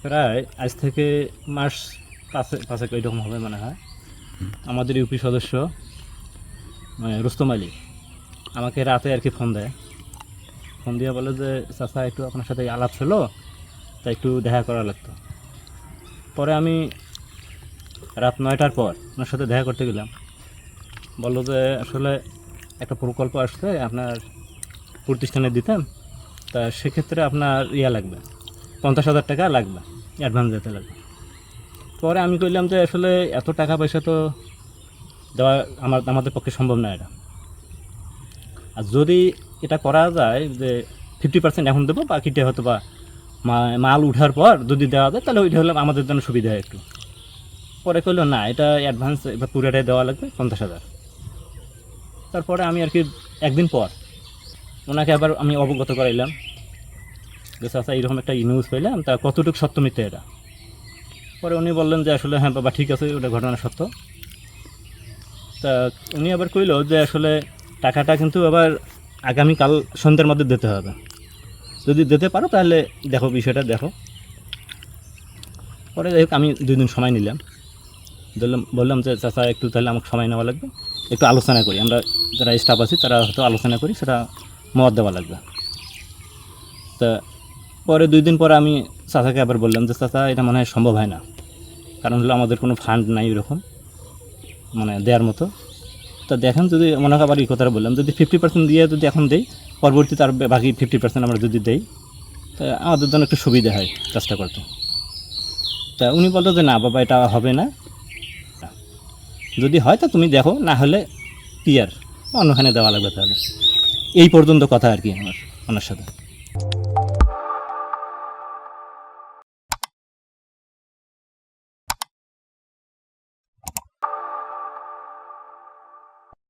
প্রায় আজ থেকে মাস পাঁচেক এরকম হবে মনে হয়। আমাদের ইউপি সদস্য মানে রুস্তম আলী আমাকে রাতে আর কি ফোন দেয়, ফোন দিয়ে বলে যে চাচা একটু আপনার সাথে আলাপ ছিল, তাই একটু দেখা করা লাগতো। পরে আমি রাত 9টার পর ওনার সাথে দেখা করতে গেলাম। বললো যে আসলে একটা প্রকল্প আসছে আপনার প্রতিষ্ঠানে দিতাম, তা সেক্ষেত্রে আপনার লাগবে 50,000 টাকা লাগবে, অ্যাডভান্স দিতে লাগবে। পরে আমি কইলাম যে আসলে এত টাকা পয়সা তো দেওয়া আমাদের পক্ষে সম্ভব না এটা। আর যদি এটা করা যায় যে 50% এখন দেবো, বাকিটা হয়তো বা মাল উঠার পর যদি দেওয়া যায় তাহলে ওইটা হলে আমাদের জন্য সুবিধা হয় একটু। পরে কইলো না, এটা অ্যাডভান্স এবার পুরোটাই দেওয়া লাগবে 50,000। তারপরে আমি আর কি একদিন পর ওনাকে আবার আমি অবগত করাইলাম যে চাচা এইরকম একটা নিউজ পেলাম, তা কতটুকু সত্য মিথ্যে এটা। পরে উনি বললেন যে আসলে হ্যাঁ বাবা ঠিক আছে, ওটা ঘটনা সত্য। তা উনি আবার কইলো যে আসলে টাকাটা কিন্তু আবার আগামীকাল সন্ধ্যার মধ্যে দিতে হবে, যদি দিতে পারো তাহলে দেখো বিষয়টা দেখো। পরে যাই হোক আমি 2 দিন সময় নিলাম, বললাম যে চাচা একটু তাহলে আমাকে সময় নেওয়া লাগবে, একটু আলোচনা করি, আমরা যারা স্টাফ আছি তারা হয়তো আলোচনা করি, সেটা মত দেওয়া লাগবে। তা পরে 2 দিন পরে আমি চাচাকে আবার বললাম যে চাচা এটা মনে হয় সম্ভব হয় না, কারণ হলো আমাদের কোনো ফান্ড নাই এরকম মানে দেওয়ার মতো। তা দেখেন যদি মনে হয় আবার এই কথাটা বললাম, যদি 50% দিয়ে যদি এখন দেই, পরবর্তীতে আর বাকি 50% আমরা যদি দেই তা আমাদের জন্য একটু সুবিধা হয় কাজটা করতে। তা উনি বলতো যে না বাবা এটা হবে না, যদি হয় তা তুমি দেখো, না হলে কি আর অন্যখানে দেওয়া লাগবে তাহলে। এই পর্যন্ত কথা আর কি আমার ওনার সাথে।